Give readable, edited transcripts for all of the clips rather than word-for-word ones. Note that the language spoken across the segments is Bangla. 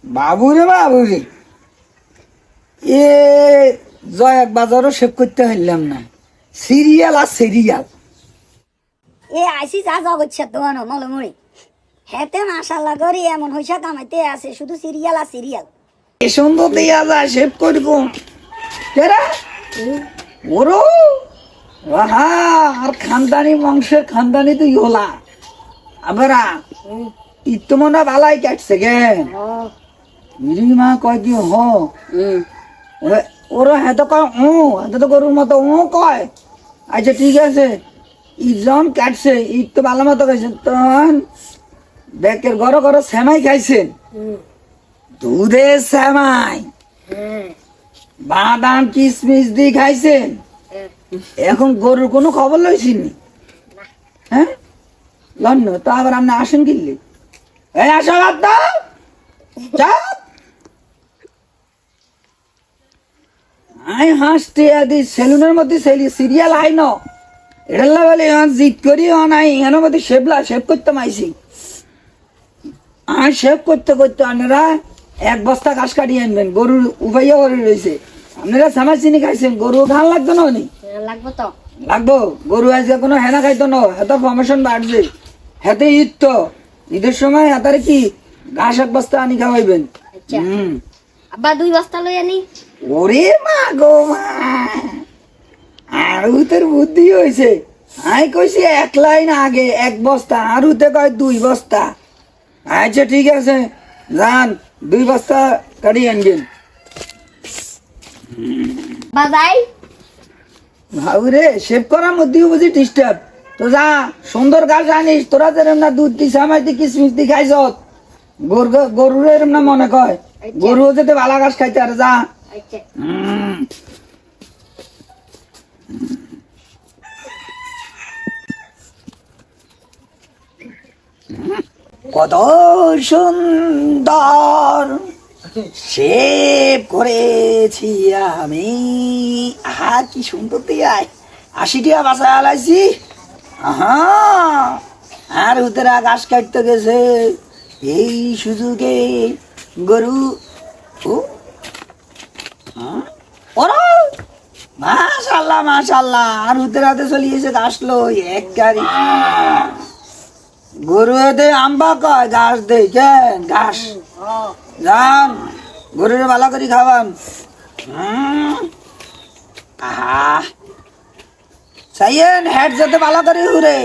বাবুরে এ জয়াক বাজারও সেভ করতে হইলাম না, সিরিয়াল আর সিরিয়াল। এ আইসি যা জগৎছে দোয়ানো মলমুড়ি হেতে মাশাল্লাহ করি এমন হইসা কামাইতে আছে শুধু সিরিয়াল আর সিরিয়াল। এ সুন্দর দিয়া যায় সেভ করব কেরা ওরো আহা আর খানদানি বংশের খানদানি তুই হলা আবারা ইত্তমনা বালাই কাটছে গে মা কয় কি হ ওরা হেত কয় হেত তো গরুর মতো কয়। আচ্ছা ঠিক আছে ইজন কাটছে ঈদ তো ভালো মতো খাইছে তখন ব্যাকের ঘর ঘর সেমাই খাইছেন, দুধের সেমাই বাদাম কিশমিশ দিয়ে খাইছেন। এখন গরুর কোনো খবর লইছিনি হ্যাঁ লন্ন তো আবার আপনি আসেন কিনলে এই আসো আই হাসতে আদি সেলুনের মধ্যে সিরিয়াল আই ন এটা বলে জিত করি নাই এখানের মধ্যে সেভ করতাম আইসি আর সেভ করতে আপনারা এক বস্তা ঘাস কাটিয়ে আনবেন, গরুর উপাইয়া করে রয়েছে। আপনারা সামাজ চিনি খাইছেন, গরু ঘাল লাগতো না উনি লাগবো তো লাগবো। গরু আজকে কোনো হেনা খাইতো না, এত ফরমেশন বাড়ছে। হেতে ঈদ তো ঈদের সময় হাতারে কি ঘাস এক বস্তা আনি খাওয়াইবেন। আব্বা 2 বস্তা লই আনি। ওরে মা গো মা আরু তোর বুদ্ধি হয়েছে। আমি কইছি 1 লাইন আগে 1 বস্তা, আরুতে কয় 2 বস্তা। আচ্ছা ঠিক আছে যান 2 বস্তা কাটি আনবেন। বাজাই ভাউরে সেভ করার মধ্যেও বুঝি ডিস্টার্ব তো যা সুন্দর গাছ আনিস। তোরা যেরম না দুধ দি সামাই দি কিশমিশ দি খাইছ গরুর এরম না মনে কয় গরুও যেতে ভালো ঘাস খাইতে আর যা। কত সুন্দর সেভ করেছি আমি, আহা কি সুন্দর দিয়ে 80 টাকা বাসা আলাইছি। আহা আর উতেরা ঘাস কাটতে গেছে এই সুযোগে গরু মাশাল্লাহ আর উতেরাতে চলিয়েছে ঘাস লই এক গাড়ি। গরু এতে আম্বা কয় ঘাস দে কেন ঘাস যান গরুরে ভালো করে খাওয়ান। আহা চাইয়েন হেড যাতে ভালো করে ঘুরে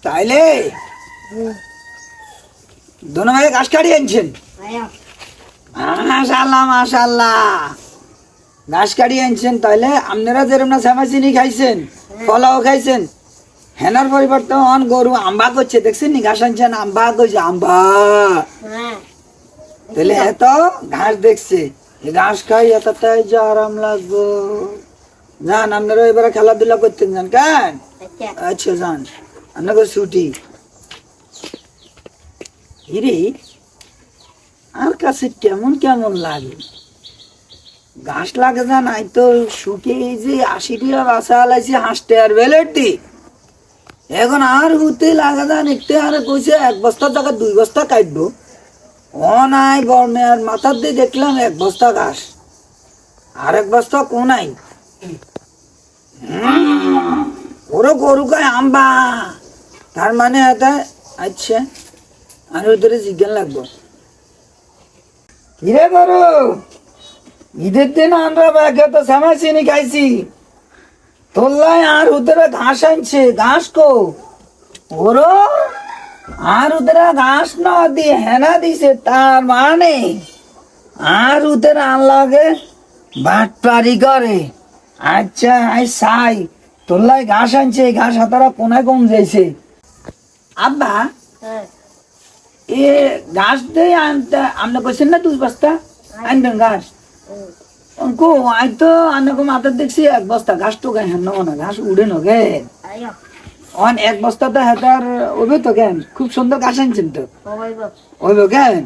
তাইলে দোনো ভাই ঘাস কাটিয়ে আনছেন। মাশাল্লাহ ঘাস কাটিয়ে আনছেন। তাইলে আপনারা যেরকম না শ্যামাচিনি খাইছেন ফলাও খাইছেন, হেনার পরিবর্তে অন গরু আম্বা করছে দেখছেন নি ঘাস আনছেন আম্বা করছে আম্বা। তাহলে এত ঘাস দেখছে ঘাস খাই এতটাই যে আরাম লাগবো। যান আপনারা এবারে খেলাধুলা করতেন যান কেন। আচ্ছা যান আপনাকে ছুটি। হিরে আর কাছে কেমন কেমন লাগে ঘাস লাগে যা নাই তো শুকে এই যে 80 টাকা বাসা আলাইছি হাঁসতে আর বেলের দি এখন আর হুতে লাগা যান একটু আর কইছে 1 বস্তার টাকা 2 বস্তা কাটবো ও নাই গরমে আর মাথার দিয়ে দেখলাম 1 বস্তা ঘাস আর 1 বস্তা কোনাই ওরও গরু গায়ে আম্বা তার মানে এটা। আচ্ছা আর ওদের জিজ্ঞান লাগবো কিরে গরু ঈদের দিন আমরা ব্যাগে তো শ্যামাচিনি খাইছি তোল্লাই আর ওদের ঘাস আনছে ঘাস কো ওরো আর ওদের ঘাস না দিয়ে হেনা দিছে তার মানে আর ওদের আনলাগে বাটপারি করে। আচ্ছা আই সাই তোল্লাই ঘাস আনছে ঘাস হাতারা কোনায় কম যাইছে। আব্বা এ ঘাস দিয়ে আনতে আপনি কইছেন না 2 বস্তা আনবেন ঘাস কো আই তো আনকো মাথার দেখছি 1 বস্তা ঘাস তো গায়ে হেন না ঘাস উড়ে নগে অন 1 বস্তা তো হেতার ওবে তো কেন খুব সুন্দর ঘাস আনছেন তো ওইব কেন।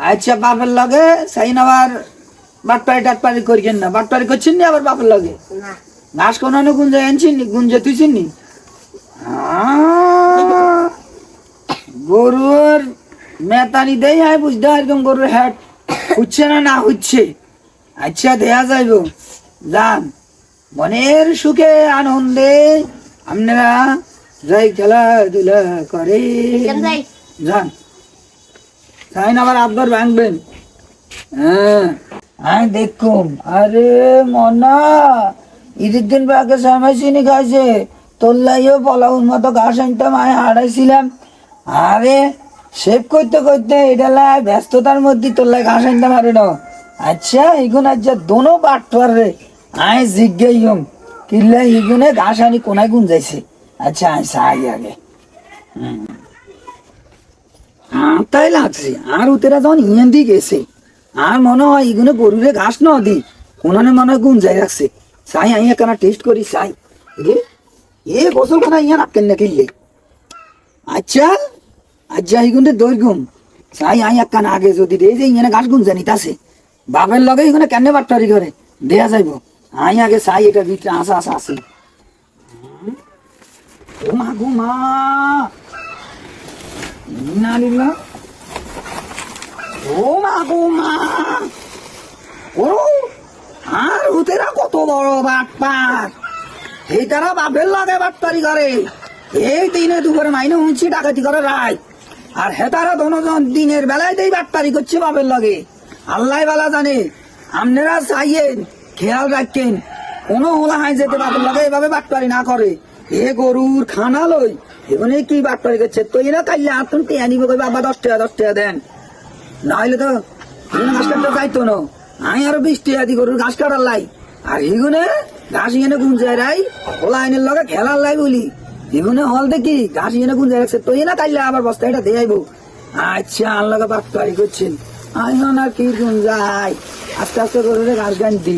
আচ্ছা বাপের লগে সাইন আবার বাটপারি টাটপারি করিয়েন না, বাটপারি করছেন নি আবার বাপের লগে ঘাস কোন গুঞ্জে আনছেন নি গুঞ্জে তুইছেন নি। গরুর মেতানি দেই আয় বুঝতে এরকম করে হ্যাট হচ্ছে না হচ্ছে। আচ্ছা দেয়া যাইব, যান মনের সুখে আনন্দে আপনারা যাই খেলাধুলা করে যান। তাই না আবার আব্বার ভাঙবেন? হ্যাঁ আমি দেখুম। আরে মনা ঈদের দিন আগে সময় চিনি খাইছে তোল্লাইও পলাউর মতো ঘাস আনতাম আমি হারাইছিলাম। আরে শেভ করতে করতে এটা ব্যস্ততার মধ্যে তোল্লাই ঘাস আনতাম আরে না। আচ্ছা এগুন আজ দোনো বাটবার রে আয় জিজ্ঞাই হম কিল্লা এগুনে ঘাস আনি কোনায় গুন যাইছে। আচ্ছা আমি চাই আগে তাই লাগছে। আর উতেরা যখন ইয়েন দিয়ে গেছে আর মনে হয় এগুলো গরুরে ঘাস ন দি কোনানে মনে হয় গুন যাই রাখছে। চাই আমি একখানা টেস্ট করি চাই রে এ গোসল খানা ইয়ান আটকেন না কিনলে। আচ্ছা আচ্ছা এগুলো দৈর্ঘ্যম চাই আমি একখানা আগে যদি রে যে ইয়ানে ঘাস গুন জানি তাছে বাপের লগে এগুলো কেন বাট্টারি করে দেয়া যাইব। আমি আগে চাই এটা ভিতরে আসা আসা আছে। ও মা গো মা না নিলা ও মা গো মা ও আর উতেরা কত বড় বাটপার এই তারা বাপের লাগে বাটপারি করে। এই দিনে দুপুরে মাইনে উঁচি ডাকাতি করে রায় আর হেতারা দনজন দিনের বেলায় দেই বাটপারি করছে বাপের লাগে। আল্লাহ বেলা জানে আপনারা চাইয়েন খেয়াল রাখেন কোনো হোলা হাই যেতে বাপের লাগে এভাবে বাটপারি না করে। এ গরুর খানা লই এখানে কি বাটপারি করছে তো এরা কাইলে আপনি টেয়া নিবে বাবা 10 টাকা দেন না হইলে তো ঘাস কাটতে যাইতো না। আমি আরো 20 টাকা দি গরুর ঘাস কাটার লাই আর এগুনে ঘাস ইয়ে গুঞ্জায় রাই ওলা আইনের লগে খেলার লাই বলি এগুনে হল দেখি ঘাস ইয়ে গুঞ্জায় রাখছে তো না কাইলে আবার বস্তা এটা দিয়ে আইবো। আচ্ছা আল্লাহ বাটপারি করছেন আমি আর কি গুঞ্জাই আস্তে আস্তে গরুরে ঘাস গান দি